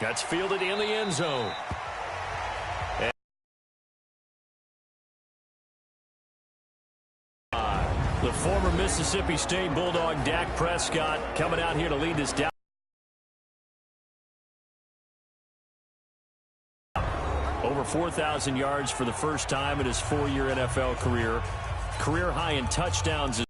That's fielded in the end zone. The former Mississippi State Bulldog Dak Prescott coming out here to lead this down. Over 4,000 yards for the first time in his 4-year NFL career. Career high in touchdowns.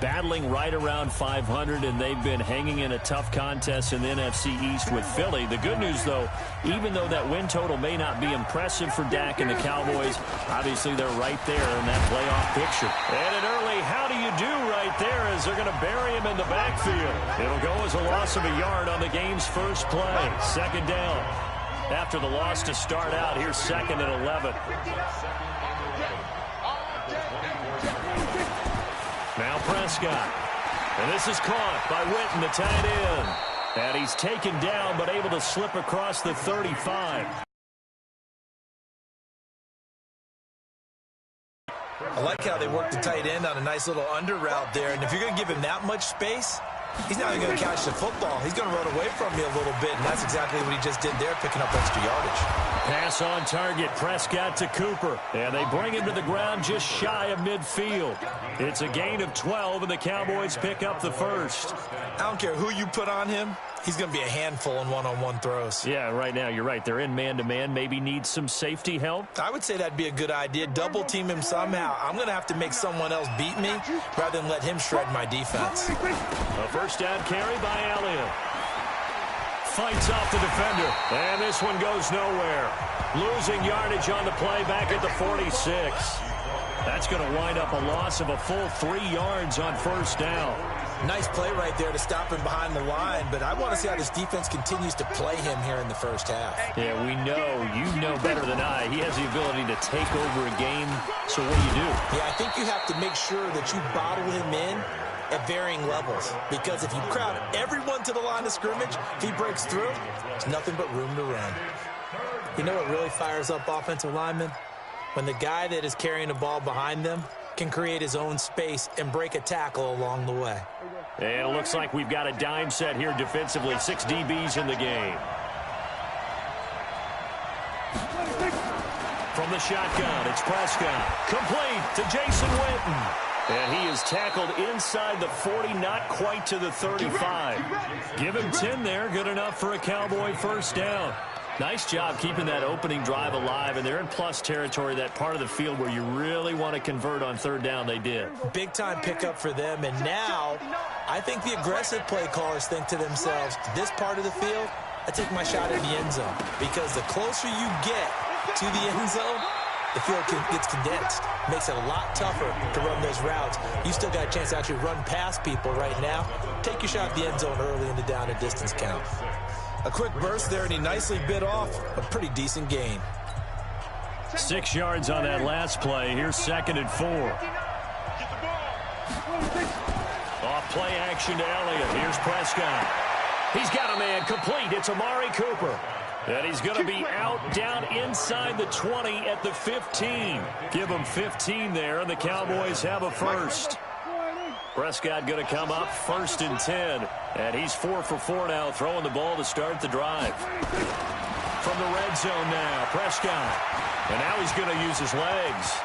Battling right around 500, and they've been hanging in a tough contest in the NFC East with Philly. The good news, though, even though that win total may not be impressive for Dak and the Cowboys, obviously they're right there in that playoff picture. And an early how do you do right there as they're going to bury him in the backfield. It'll go as a loss of a yard on the game's first play. Second down. After the loss to start out, here's 2nd and 11. Now Prescott. And this is caught by Witten, the tight end. And he's taken down but able to slip across the 35. I like how they work the tight end on a nice little under route there. And if you're going to give him that much space, he's not even going to catch the football. He's going to run away from me a little bit, and that's exactly what he just did there, picking up extra yardage. Pass on target, Prescott to Cooper. And they bring him to the ground just shy of midfield. It's a gain of 12, and the Cowboys pick up the first. I don't care who you put on him. He's going to be a handful in one-on-one throws. Yeah, right now, you're right. They're in man-to-man. Maybe need some safety help. I would say that'd be a good idea. Double-team him somehow. I'm going to have to make someone else beat me rather than let him shred my defense. A first down carry by Elliott. Fights off the defender. And this one goes nowhere. Losing yardage on the play back at the 46. That's going to wind up a loss of a full 3 yards on first down. Nice play right there to stop him behind the line, but I want to see how this defense continues to play him here in the first half. Yeah, we know, you know better than I, he has the ability to take over a game, so what do you do? Yeah, I think you have to make sure that you bottle him in at varying levels, because if you crowd everyone to the line of scrimmage, if he breaks through, there's nothing but room to run. You know what really fires up offensive linemen? When the guy that is carrying the ball behind them can create his own space and break a tackle along the way. And it looks like we've got a dime set here defensively. 6 DBs in the game. From the shotgun, it's Prescott. Complete to Jason Witten. And he is tackled inside the 40, not quite to the 35. Give him 10 there, good enough for a Cowboy first down. Nice job keeping that opening drive alive, and they're in plus territory, that part of the field where you really want to convert on third down. They did. Big-time pickup for them, and now I think the aggressive play callers think to themselves, this part of the field, I take my shot at the end zone, because the closer you get to the end zone, the field gets condensed. Makes it a lot tougher to run those routes. You still got a chance to actually run past people right now. Take your shot at the end zone early in the down and distance count. A quick burst there, and he nicely bit off a pretty decent gain. 6 yards on that last play. Here's 2nd and 4. Off play action to Elliott. Here's Prescott. He's got a man complete. It's Amari Cooper. And he's going to be out down inside the 20 at the 15. Give him 15 there, and the Cowboys have a first. Prescott going to come up 1st and 10. And he's 4 for 4 now, throwing the ball to start the drive. From the red zone now, Prescott. And now he's going to use his legs.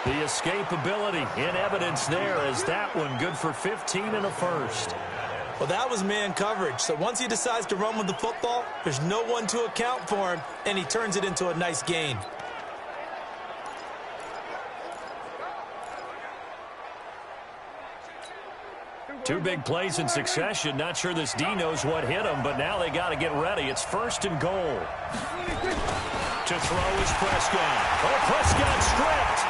The escapability in evidence there as that one good for 15 and a first. Well, that was man coverage. So once he decides to run with the football, there's no one to account for him, and he turns it into a nice gain. Two big plays in succession. Not sure this D knows what hit him, but now they got to get ready. It's 1st and goal. To throw is Prescott. Oh, Prescott stripped.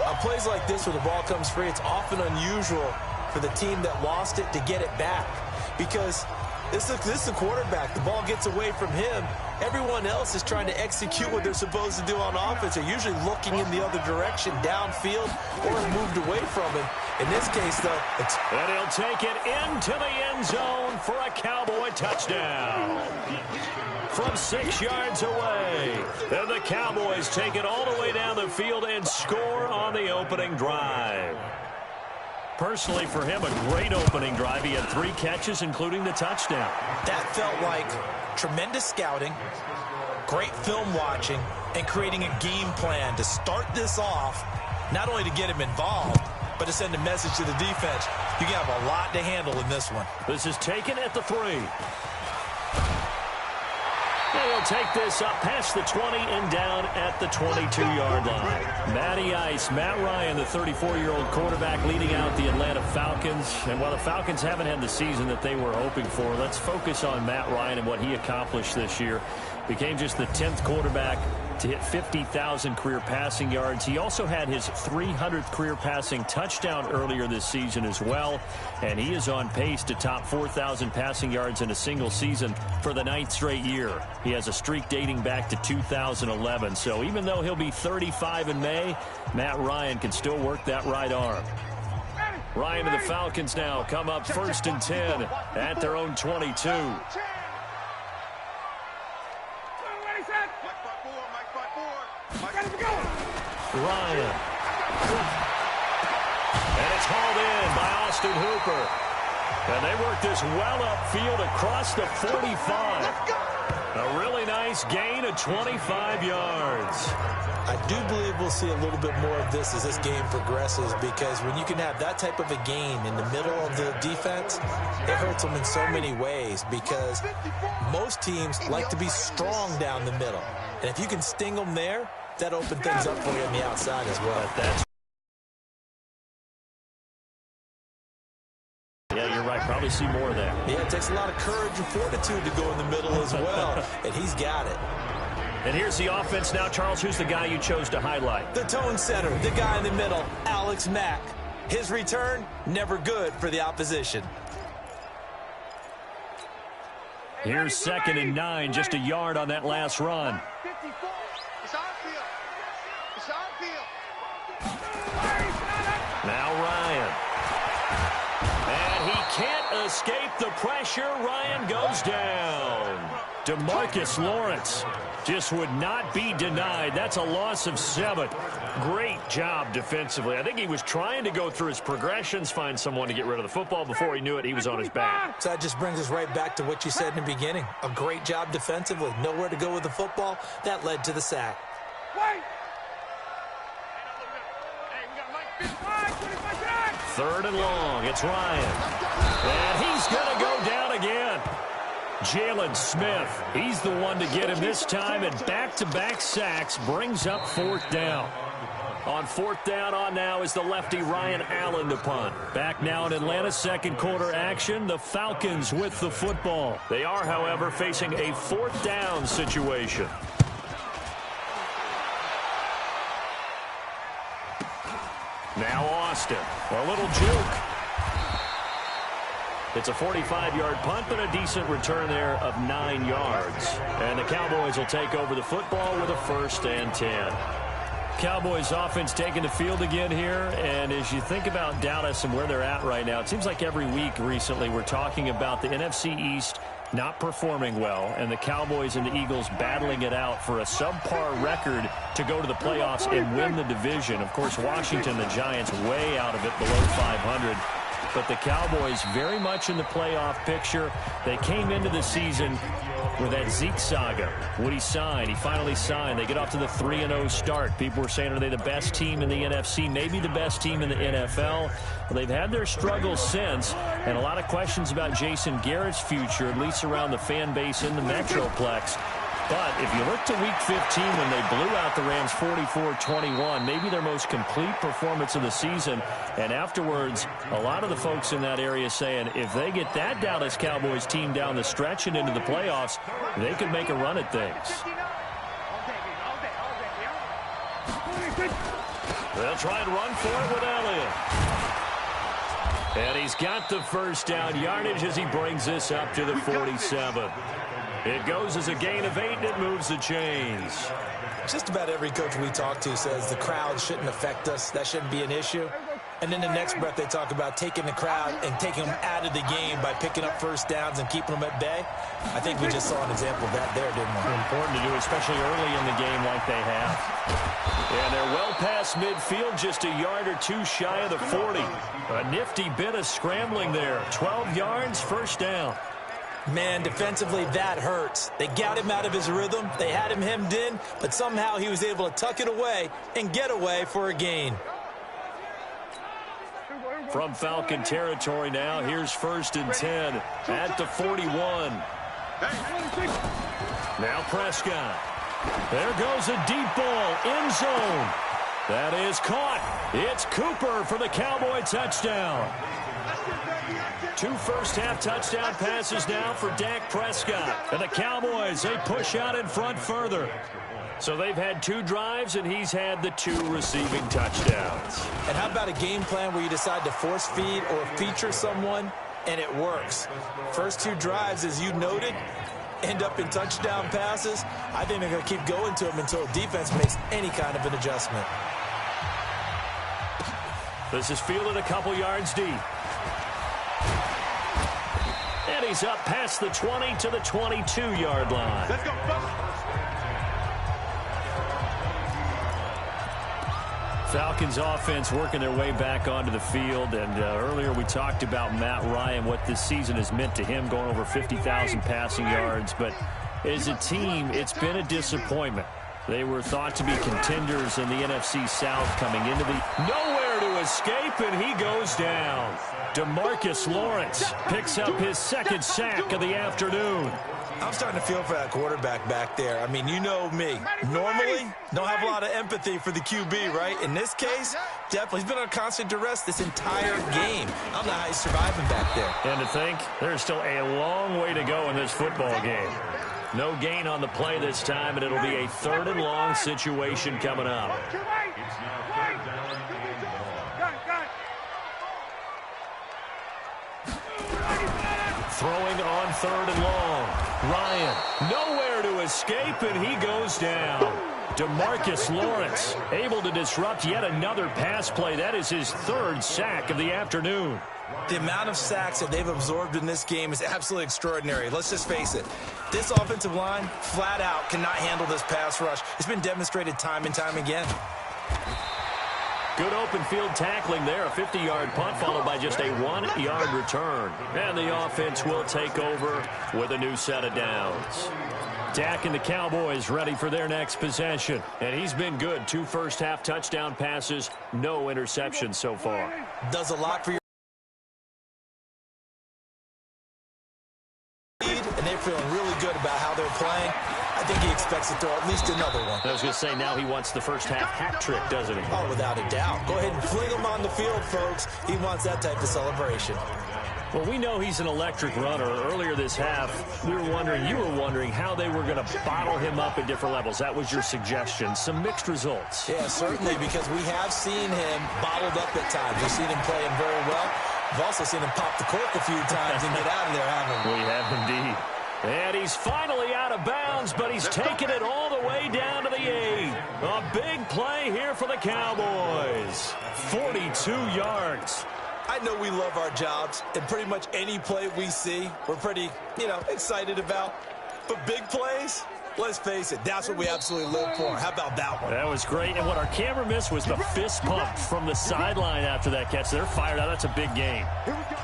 On plays like this where the ball comes free, it's often unusual for the team that lost it to get it back, because this is the quarterback. The ball gets away from him. Everyone else is trying to execute what they're supposed to do on offense. They're usually looking in the other direction, downfield, or moved away from him. In this case, though, it's... And he'll take it into the end zone for a Cowboy touchdown. From 6 yards away. And the Cowboys take it all the way down the field and score on the opening drive. Personally, for him, a great opening drive. He had 3 catches, including the touchdown. That felt like tremendous scouting, great film watching, and creating a game plan to start this off, not only to get him involved, but to send a message to the defense. You can have a lot to handle in this one. This is taken at the 3. And he'll take this up past the 20 and down at the 22-yard line. Matty Ice, Matt Ryan, the 34-year-old quarterback leading out the Atlanta Falcons. And while the Falcons haven't had the season that they were hoping for, let's focus on Matt Ryan and what he accomplished this year. Became just the 10th quarterback to hit 50,000 career passing yards. He also had his 300th career passing touchdown earlier this season as well. And he is on pace to top 4,000 passing yards in a single season for the 9th straight year. He has a streak dating back to 2011. So even though he'll be 35 in May, Matt Ryan can still work that right arm. Ryan and the Falcons now come up 1st and 10 at their own 22. Ryan. And it's hauled in by Austin Hooper. And they work this well upfield across the 45. A really nice gain of 25 yards. I do believe we'll see a little bit more of this as this game progresses, because when you can have that type of a gain in the middle of the defense, it hurts them in so many ways, because most teams like to be strong down the middle. And if you can sting them there, that opens things up for you on the outside as well. Yeah, you're right. Probably see more of that. Yeah, it takes a lot of courage and fortitude to go in the middle as well, and he's got it. And here's the offense now. Charles, who's the guy you chose to highlight? The tone setter, the guy in the middle, Alex Mack. His return, never good for the opposition. Here's 2nd and 9, just a yard on that last run. Now Ryan. And he can't escape the pressure. Ryan goes down. DeMarcus Lawrence just would not be denied. That's a loss of 7. Great job defensively. I think he was trying to go through his progressions, find someone to get rid of the football. Before he knew it, he was on his back. So that just brings us right back to what you said in the beginning. A great job defensively. Nowhere to go with the football. That led to the sack. 3rd and long. It's Ryan. And he's going to go down again. Jalen Smith, he's the one to get him this time, and back-to-back sacks brings up 4th down. On 4th down on now is the lefty Ryan Allen to punt. Back now in Atlanta's 2nd quarter action, the Falcons with the football. They are, however, facing a 4th down situation. Now Austin, a little juke. It's a 45-yard punt, but a decent return there of 9 yards. And the Cowboys will take over the football with a 1st and 10. Cowboys offense taking the field again here. And as you think about Dallas and where they're at right now, it seems like every week recently we're talking about the NFC East not performing well, and the Cowboys and the Eagles battling it out for a subpar record to go to the playoffs and win the division. Of course, Washington, the Giants, way out of it, below 500. But the Cowboys very much in the playoff picture. They came into the season with that Zeke saga. Would he sign? He finally signed. They get off to the 3-0 start. People were saying, are they the best team in the NFC? Maybe the best team in the NFL. Well, they've had their struggles since, and a lot of questions about Jason Garrett's future, at least around the fan base in the Metroplex. But if you look to Week 15 when they blew out the Rams 44-21, maybe their most complete performance of the season, and afterwards, a lot of the folks in that area saying if they get that Dallas Cowboys team down the stretch and into the playoffs, they could make a run at things. They'll try and run for it with Elliott. And he's got the 1st down yardage as he brings this up to the 47. It goes as a gain of 8, and it moves the chains. Just about every coach we talk to says the crowd shouldn't affect us. That shouldn't be an issue. And then the next breath they talk about taking the crowd and taking them out of the game by picking up first downs and keeping them at bay. I think we just saw an example of that there, didn't we? Important to do, especially early in the game like they have. And they're well past midfield, just a yard or two shy of the 40. A nifty bit of scrambling there. 12 yards, first down. Man, defensively, that hurts. They got him out of his rhythm. They had him hemmed in, but somehow he was able to tuck it away and get away for a gain. From Falcon territory now, here's 1st and 10 at the 41. Now Prescott. There goes a deep ball, end zone. That is caught. It's Cooper for the Cowboy touchdown. 2 first-half touchdown passes now for Dak Prescott. And the Cowboys, they push out in front further. So they've had 2 drives, and he's had the 2 receiving touchdowns. And how about a game plan where you decide to force feed or feature someone, and it works? First 2 drives, as you noted, end up in touchdown passes. I think they're going to keep going to them until defense makes any kind of an adjustment. This is fielded a couple yards deep. And he's up past the 20 to the 22-yard line. Let's go, Falcons offense working their way back onto the field. And earlier we talked about Matt Ryan, what this season has meant to him, going over 50,000 passing yards. But as a team, it's been a disappointment. They were thought to be contenders in the NFC South coming into the... Nowhere to escape, and he goes down. DeMarcus Lawrence picks up his 2nd sack of the afternoon. I'm starting to feel for that quarterback back there. I mean, you know me. Normally, don't have a lot of empathy for the QB, right? In this case, definitely. He's been on constant duress this entire game. I don't know how he's surviving back there. And to think, there's still a long way to go in this football game. No gain on the play this time, and it'll be a 3rd and long situation coming up. Throwing on 3rd and long. Ryan, nowhere to escape, and he goes down. DeMarcus Lawrence able to disrupt yet another pass play. That is his 3rd sack of the afternoon. The amount of sacks that they've absorbed in this game is absolutely extraordinary. Let's just face it. This offensive line, flat out, cannot handle this pass rush. It's been demonstrated time and time again. Good open field tackling there. A 50-yard punt followed by just a 1-yard return. And the offense will take over with a new set of downs. Dak and the Cowboys ready for their next possession. And he's been good. 2 first-half touchdown passes, no interceptions so far. Does a lot for your lead, and they're feeling really good about how they're playing. I think he expects to throw at least another one. I was going to say, now he wants the first-half hat trick, doesn't he? Oh, without a doubt. Go ahead and fling him on the field, folks. He wants that type of celebration. Well, we know he's an electric runner. Earlier this half, you were wondering how they were going to bottle him up at different levels. That was your suggestion. Some mixed results. Yeah, certainly, because we have seen him bottled up at times. We've seen him playing very well. We've also seen him pop the cork a few times and get out of there, haven't we? We have indeed. And he's finally out of bounds, but he's taken it all the way down to the 8. A big play here for the Cowboys. 42 yards. I know we love our jobs, and pretty much any play we see, we're pretty, excited about. But big plays, let's face it, that's what we absolutely live for. How about that one? That was great. And what our camera missed was the fist pump from the sideline after that catch. They're fired out. That's a big game. Here we go.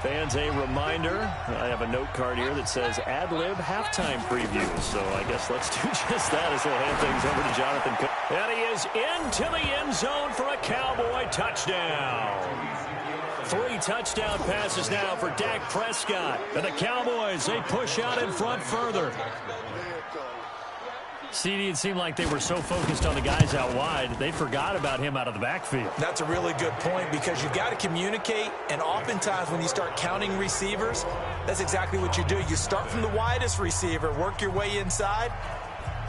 Fans, a reminder, I have a note card here that says ad-lib halftime preview. So I guess let's do just that as we'll hand things over to Jonathan Cook. And he is into the end zone for a Cowboy touchdown. 3 touchdown passes now for Dak Prescott. And the Cowboys, they push out in front further. CD, it seemed like they were so focused on the guys out wide, they forgot about him out of the backfield. That's a really good point, because you've got to communicate, and oftentimes when you start counting receivers, that's exactly what you do. You start from the widest receiver, work your way inside.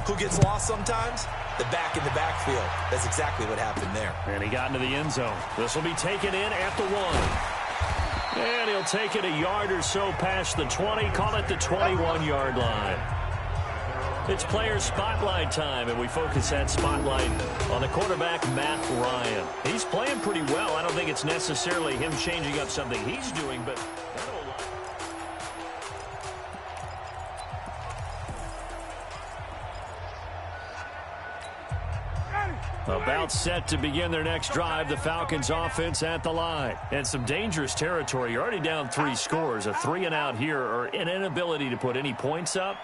Who gets lost sometimes? The back in the backfield. That's exactly what happened there. And he got into the end zone. This will be taken in at the 1. And he'll take it a yard or so past the 20, call it the 21-yard line. It's player spotlight time, and we focus that spotlight on the quarterback, Matt Ryan. He's playing pretty well. I don't think it's necessarily him changing up something he's doing, but about set to begin their next drive, the Falcons offense at the line. And some dangerous territory. You're already down 3 scores. A 3-and-out here, or an inability to put any points up.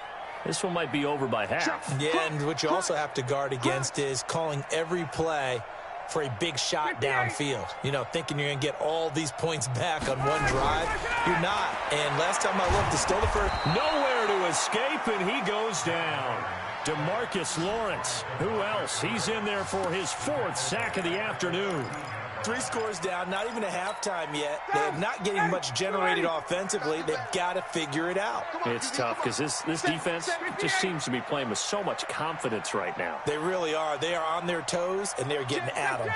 This one might be over by half. Yeah, and what you also have to guard against is calling every play for a big shot downfield. You know, thinking you're going to get all these points back on one drive. You're not. And last time I looked, it's still the first. Nowhere to escape, and he goes down. DeMarcus Lawrence. Who else? He's in there for his 4th sack of the afternoon. 3 scores down, not even a halftime yet. They're not getting much generated offensively. They've got to figure it out. It's tough because this defense just seems to be playing with so much confidence right now. They really are. They are on their toes, and they're getting at them.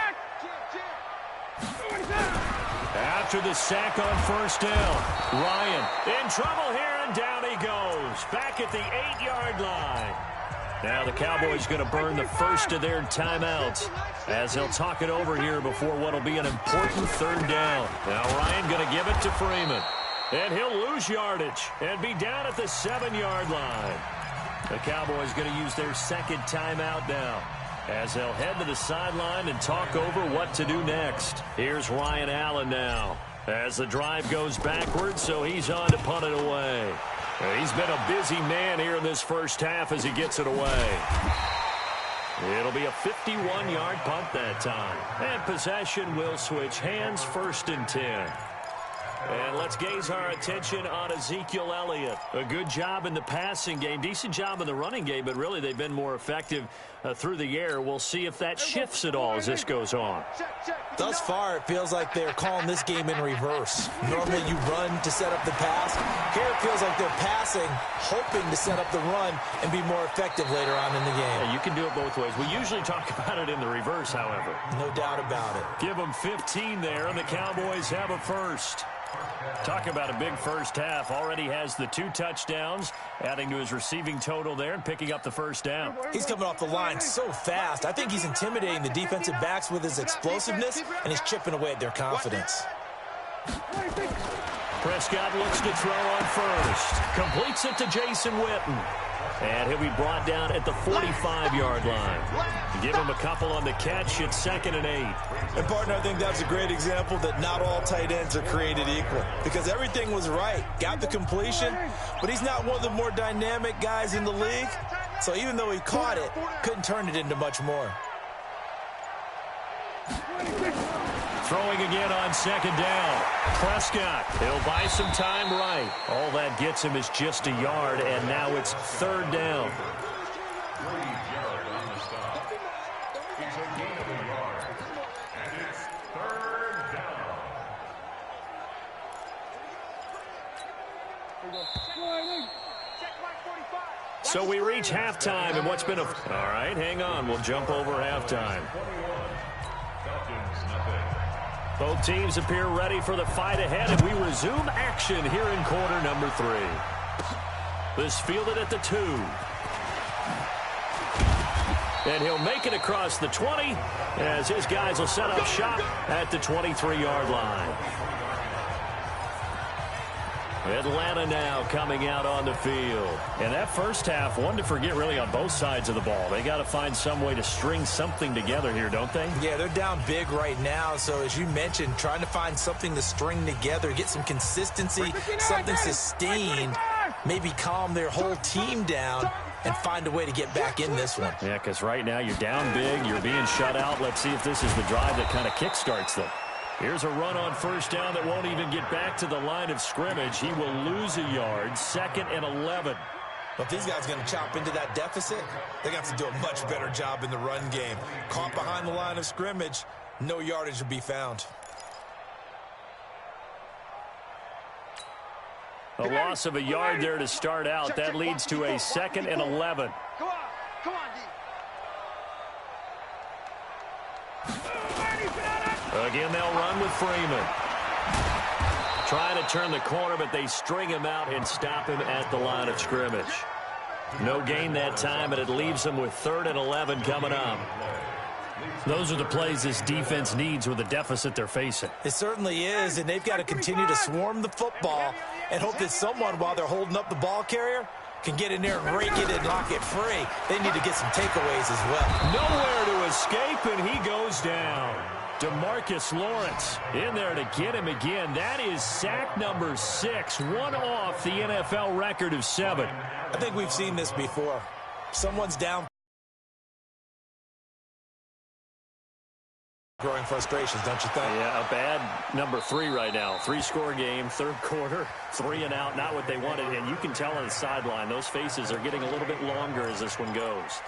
After the sack on first down, Ryan in trouble here, and down he goes. Back at the 8-yard line. Now the Cowboys going to burn the first of their timeouts as they'll talk it over here before what will be an important 3rd down. Now Ryan going to give it to Freeman. And he'll lose yardage and be down at the 7-yard line. The Cowboys going to use their 2nd timeout now as they'll head to the sideline and talk over what to do next. Here's Ryan Allen now as the drive goes backwards, so he's on to punt it away. He's been a busy man here in this first half as he gets it away. It'll be a 51-yard punt that time. And possession will switch hands, 1st and 10. And let's gaze our attention on Ezekiel Elliott. A good job in the passing game, decent job in the running game, but really they've been more effective through the air. We'll see if that shifts at all as this goes on. Thus far, it feels like they're calling this game in reverse. Normally you run to set up the pass. Here it feels like they're passing, hoping to set up the run and be more effective later on in the game. Yeah, you can do it both ways. We usually talk about it in the reverse, however. No doubt about it. Give them 15 there, and the Cowboys have a first. Talk about a big first half. Already has the 2 touchdowns, adding to his receiving total there and picking up the first down. He's coming off the line so fast. I think he's intimidating the defensive backs with his explosiveness, and he's chipping away at their confidence. Prescott looks to throw on first. Completes it to Jason Witten. And he'll be brought down at the 45-yard line. Give him a couple on the catch. It's 2nd and 8. And, partner, I think that's a great example that not all tight ends are created equal. Because everything was right. Got the completion, but he's not one of the more dynamic guys in the league. So even though he caught it, couldn't turn it into much more. Throwing again on 2nd down. Prescott, he'll buy some time right. All that gets him is just a yard, and now it's 3rd down. So we reach halftime, and what's been a... All right, hang on. We'll jump over halftime. Both teams appear ready for the fight ahead, and we resume action here in quarter number 3. This fielded at the 2. And he'll make it across the 20 as his guys will set up shop at the 23-yard line. Atlanta now coming out on the field. And that first half, one to forget really on both sides of the ball. They got to find some way to string something together here, don't they? Yeah, they're down big right now. So as you mentioned, trying to find something to string together, get some consistency, something sustained, maybe calm their whole team down and find a way to get back in this one. Yeah, because right now you're down big, you're being shut out. Let's see if this is the drive that kind of kickstarts them. Here's a run on first down that won't even get back to the line of scrimmage. He will lose a yard, 2nd and 11. But if these guys are going to chop into that deficit, they got to do a much better job in the run game. Caught behind the line of scrimmage, no yardage to be found. A loss of a yard there to start out. That leads to a 2nd and 11. Come on, D. Again, they'll run with Freeman. Trying to turn the corner, but they string him out and stop him at the line of scrimmage. No gain that time, and it leaves them with 3rd and 11 coming up. Those are the plays this defense needs with the deficit they're facing. It certainly is, and they've got to continue to swarm the football and hope that someone, while they're holding up the ball carrier, can get in there and rake it and lock it free. They need to get some takeaways as well. Nowhere to escape, and he goes down. DeMarcus Lawrence in there to get him again. That is sack number 6, one off the NFL record of 7. I think we've seen this before. Someone's down. Growing frustrations, don't you think? Yeah, a bad number 3 right now. 3-score game, 3rd quarter, 3 and out, not what they wanted. And you can tell on the sideline, those faces are getting a little bit longer as this one goes.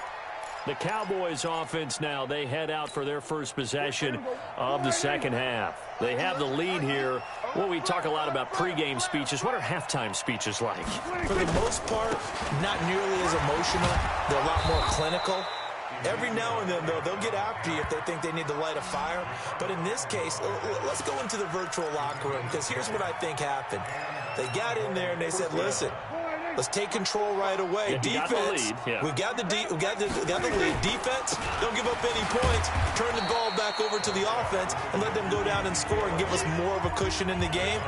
The Cowboys offense now, they head out for their first possession of the second half. They have the lead here. Well, we talk a lot about pregame speeches. What are halftime speeches like? For the most part, not nearly as emotional. They're a lot more clinical. Every now and then, though, they'll get after you if they think they need to light a fire. But in this case, let's go into the virtual locker room, because here's what I think happened. They got in there and they said, listen, let's take control right away. Yeah, defense, we got the lead. Defense, don't give up any points. Turn the ball back over to the offense and let them go down and score and give us more of a cushion in the game.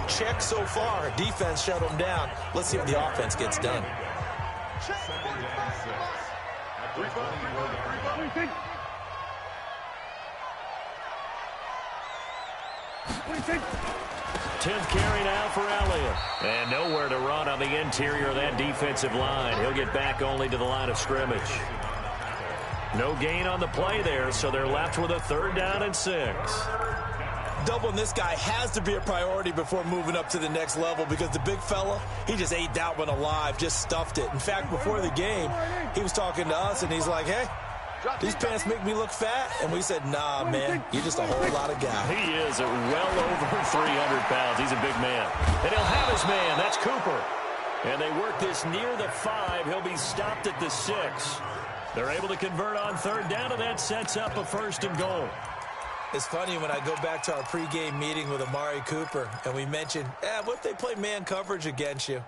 Check so far. Defense shut them down. Let's see what the offense gets done. 10th carry now for Elliott. And nowhere to run on the interior of that defensive line. He'll get back only to the line of scrimmage. No gain on the play there, so they're left with a 3rd down and 6. Doubling this guy has to be a priority before moving up to the next level, because the big fella, he just ate that one alive, just stuffed it. In fact, before the game, he was talking to us, and he's like, hey, these pants make me look fat. And we said, nah, man, you're just a whole lot of guy. He is well over 300 pounds. He's a big man. And he'll have his man. That's Cooper. And they work this near the 5. He'll be stopped at the 6. They're able to convert on 3rd down, and that sets up a 1st and goal. It's funny when I go back to our pregame meeting with Amari Cooper, and we mentioned, what if they play man coverage against you?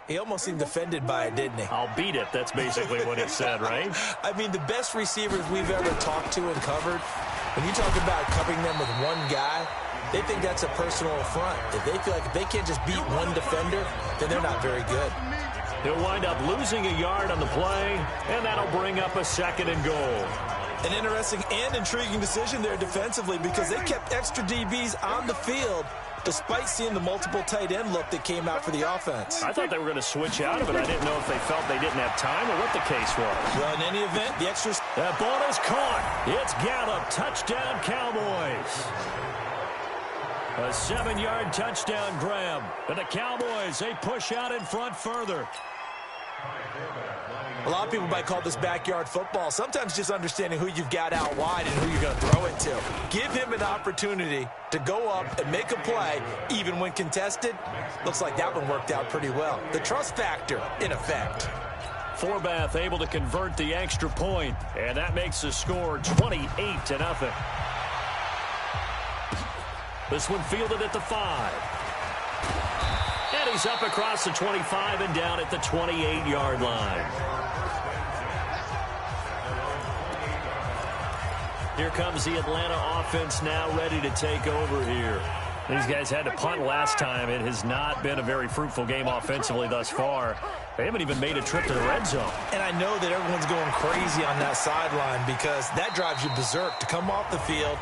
He almost seemed offended by it, didn't he? I'll beat it. That's basically what he said, right? I mean, the best receivers we've ever talked to and covered, when you talk about covering them with one guy, they think that's a personal affront. If they feel like if they can't just beat one defender, then they're not very good. He'll wind up losing a yard on the play, and that'll bring up a 2nd and goal. An interesting and intriguing decision there defensively, because they kept extra DBs on the field despite seeing the multiple tight end look that came out for the offense. I thought they were going to switch out of it. I didn't know if they felt they didn't have time or what the case was. Well, in any event, the extras... That ball is caught. It's Gallup. Touchdown, Cowboys. A 7-yard touchdown grab. And the Cowboys, they push out in front further. A lot of people might call this backyard football. Sometimes just understanding who you've got out wide and who you're going to throw it to. Give him an opportunity to go up and make a play, even when contested. Looks like that one worked out pretty well. The trust factor, in effect. Forbath able to convert the extra point, and that makes the score 28-0. This one fielded at the 5. And he's up across the 25 and down at the 28-yard line. Here comes the Atlanta offense now ready to take over here. These guys had to punt last time. It has not been a very fruitful game offensively thus far. They haven't even made a trip to the red zone. And I know that everyone's going crazy on that sideline, because that drives you berserk to come off the field,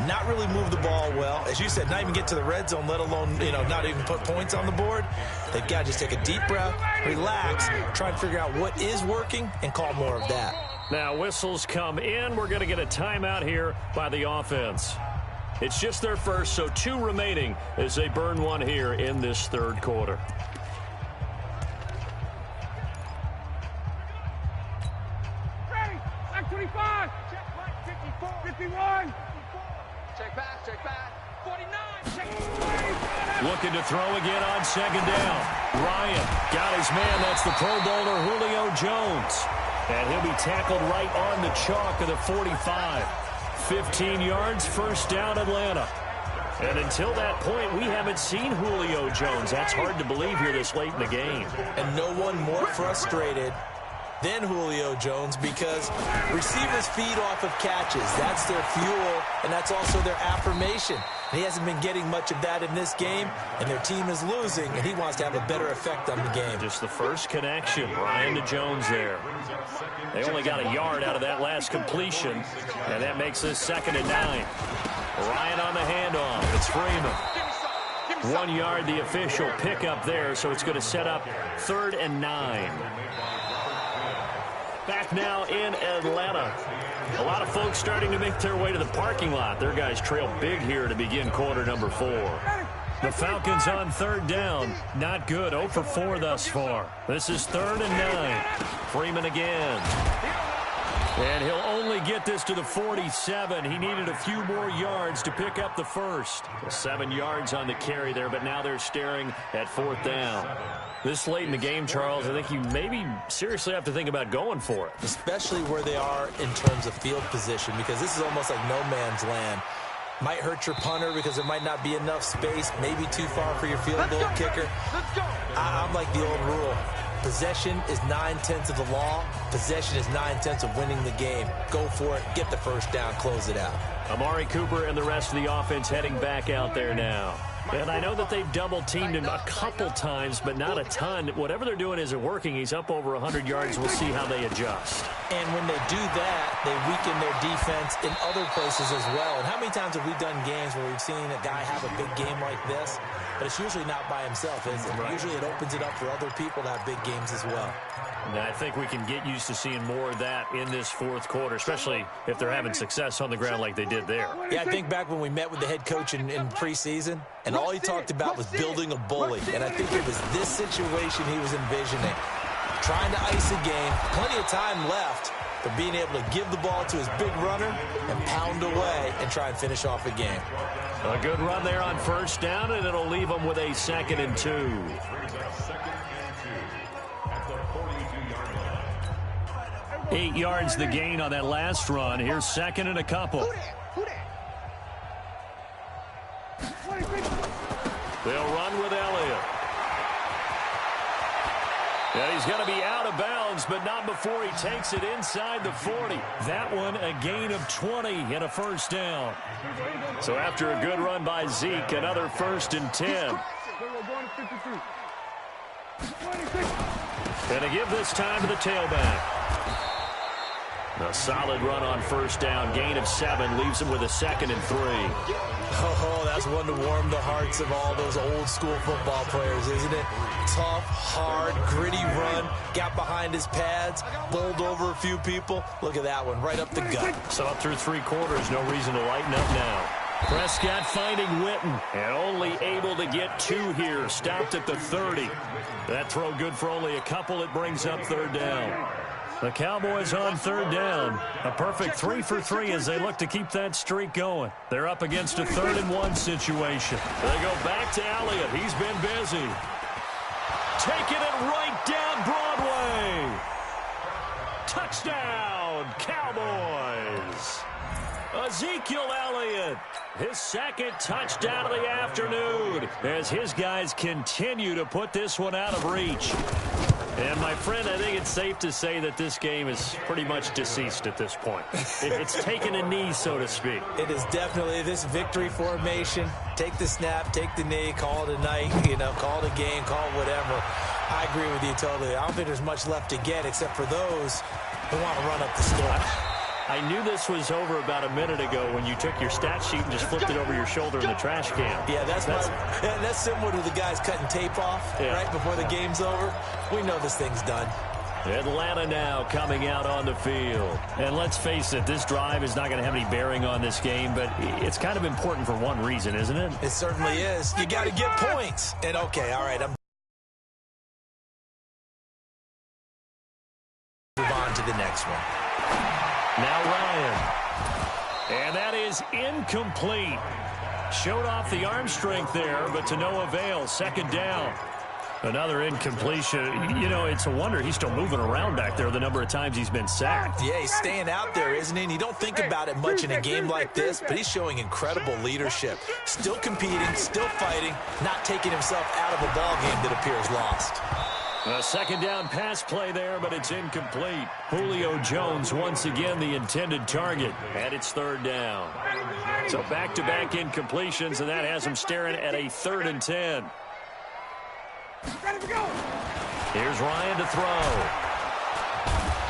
not really move the ball well. As you said, not even get to the red zone, let alone, not even put points on the board. They've got to just take a deep breath, relax, try and figure out what is working, and call more of that. Now whistles come in. We're going to get a timeout here by the offense. It's just their first, so 2 remaining as they burn one here in this 3rd quarter. Ready, back 25, check back 54, 51, check back, 49, check back. Looking to throw again on 2nd down. Ryan got his man. That's the Pro Bowler Julio Jones. And he'll be tackled right on the chalk of the 45. 15 yards, 1st down Atlanta. And until that point, we haven't seen Julio Jones. That's hard to believe here this late in the game. And no one more frustrated than Julio Jones because receivers feed off of catches. That's their fuel, and that's also their affirmation. And he hasn't been getting much of that in this game, and their team is losing, and he wants to have a better effect on the game. Just the first connection, Ryan to Jones there. They only got a yard out of that last completion, and that makes this 2nd and 9. Ryan on the handoff. It's Freeman. 1 yard, the official pickup there, so it's going to set up 3rd and 9. Back now in Atlanta. A lot of folks starting to make their way to the parking lot. Their guys trail big here to begin quarter number 4. The Falcons on 3rd down. Not good. 0 for 4 thus far. This is 3rd and 9. Freeman again. And he'll only get this to the 47. He needed a few more yards to pick up the first. 7 yards on the carry there, but now they're staring at 4th down. This late in the game, Charles, I think you maybe seriously have to think about going for it. Especially where they are in terms of field position, because this is almost like no man's land. Might hurt your punter because there might not be enough space, maybe too far for your field goal kicker. I'm like the old rule. Possession is 9/10 of the law. Possession is 9/10 of winning the game. Go for it. Get the first down. Close it out. Amari Cooper and the rest of the offense heading back out there now. And I know that they've double-teamed him a couple times, but not a ton. Whatever they're doing isn't working. He's up over 100 yards. We'll see how they adjust. And when they do that, they weaken their defense in other places as well. And how many times have we done games where we've seen a guy have a big game like this? But it's usually not by himself, is it? Right. Usually it opens it up for other people to have big games as well. And I think we can get used to seeing more of that in this 4th quarter, especially if they're having success on the ground like they did there. Yeah, I think back when we met with the head coach in preseason, and all he talked about was building a bully. And I think it was this situation he was envisioning. Trying to ice a game, plenty of time left, but being able to give the ball to his big runner and pound away and try and finish off a game. A good run there on 1st down, and it'll leave them with a 2nd and 2. 8 yards the gain on that last run. Here's 2nd and a couple. They'll run with Elliott. And he's going to be out of bounds, but not before he takes it inside the 40. That one a gain of 20 and a 1st down. So after a good run by Zeke, another 1st and 10. And to give this time to the tailback. A solid run on 1st down. Gain of 7 leaves him with a 2nd and 3. Oh, that's one to warm the hearts of all those old school football players, isn't it? Tough, hard, gritty run. Got behind his pads, bowled over a few people. Look at that one, right up the gut. So up through 3 quarters, no reason to lighten up now. Prescott finding Witten and only able to get 2 here. Stopped at the 30. That throw good for only a couple. It brings up 3rd down. The Cowboys on 3rd down. A perfect 3 for 3 as they look to keep that streak going. They're up against a 3rd and 1 situation. They go back to Elliott. He's been busy. Taking it right down Broadway. Touchdown, Cowboys. Ezekiel Elliott, his 2nd touchdown of the afternoon as his guys continue to put this one out of reach. And, my friend, I think it's safe to say that this game is pretty much deceased at this point. It's taken a knee, so to speak. It is definitely this victory formation. Take the snap, take the knee, call it a night, call it a game, call it whatever. I agree with you totally. I don't think there's much left to get except for those who want to run up the score. I knew this was over about a minute ago when you took your stat sheet and just flipped it over your shoulder in the trash can. Yeah, that's similar to the guys cutting tape off right before the game's over. We know this thing's done. Atlanta now coming out on the field. And let's face it, this drive is not going to have any bearing on this game, but it's kind of important for one reason, isn't it? It certainly is. You got to get points. And, okay, all right, I'm move on to the next one. Now Ryan. And that is incomplete. Showed off the arm strength there, but to no avail. 2nd down. Another incompletion. You know, it's a wonder he's still moving around back there the number of times he's been sacked. Yeah, he's staying out there, isn't he? And you don't think about it much in a game like this, but he's showing incredible leadership. Still competing, still fighting, not taking himself out of a ball game that appears lost. A second down pass play there, but it's incomplete. Julio Jones once again the intended target, and it's third down. So back-to-back incompletions, and that has him staring at a 3rd and 10. Here's Ryan to throw.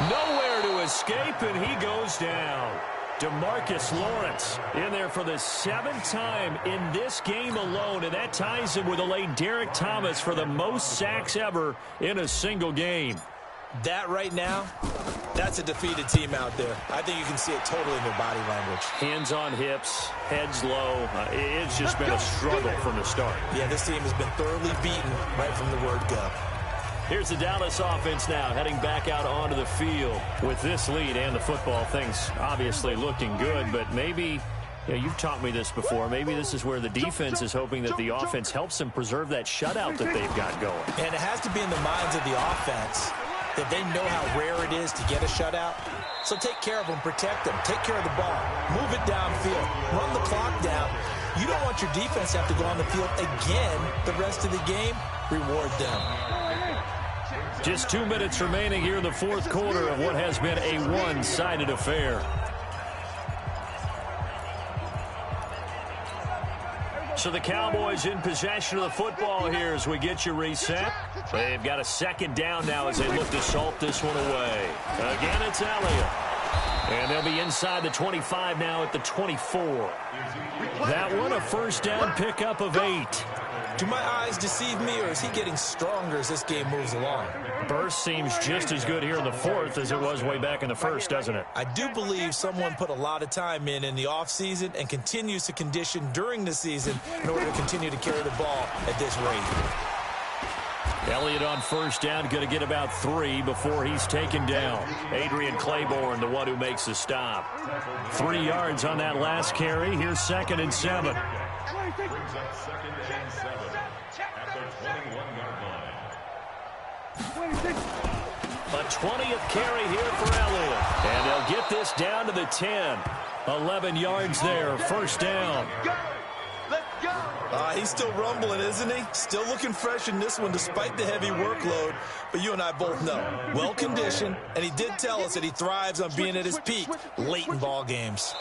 Nowhere to escape, and he goes down. DeMarcus Lawrence in there for the 7th time in this game alone, and that ties him with the late Derek Thomas for the most sacks ever in a single game. That right now, that's a defeated team out there. I think you can see it totally in their body language. Hands on hips, heads low. It's just been a struggle from the start. Yeah, this team has been thoroughly beaten right from the word go. Here's the Dallas offense now heading back out onto the field. With this lead and the football, things obviously looking good, but maybe, you know, you've taught me this before, maybe this is where the defense is hoping that the offense helps them preserve that shutout that they've got going. And it has to be in the minds of the offense that they know how rare it is to get a shutout. So take care of them, protect them, take care of the ball, move it downfield, run the clock down. You don't want your defense to have to go on the field again the rest of the game. Reward them. Just 2 minutes remaining here in the 4th quarter of what has been a one-sided affair. So the Cowboys in possession of the football here as we get you reset. They've got a 2nd down now as they look to salt this one away. Again, it's Elliott. And they'll be inside the 25 now at the 24. That one, a 1st down pickup of 8. Do my eyes deceive me, or is he getting stronger as this game moves along? Burst seems just as good here in the 4th as it was way back in the 1st, doesn't it? I do believe someone put a lot of time in the offseason and continues to condition during the season in order to continue to carry the ball at this rate. Elliott on 1st down, going to get about 3 before he's taken down. Adrian Claiborne, the one who makes the stop. 3 yards on that last carry. Here's 2nd and 7. A 20th carry here for Elliott. And they'll get this down to the 10. 11 yards there, 1st down. He's still rumbling, isn't he? Still looking fresh in this one despite the heavy workload. But you and I both know, well-conditioned, and he did tell us that he thrives on being at his peak late in ball games.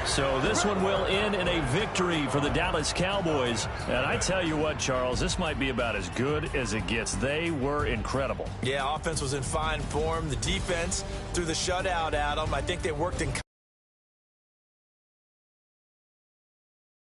So this one will end in a victory for the Dallas Cowboys. And I tell you what, Charles, this might be about as good as it gets. They were incredible. Yeah, offense was in fine form. The defense threw the shutout at them. I think they worked in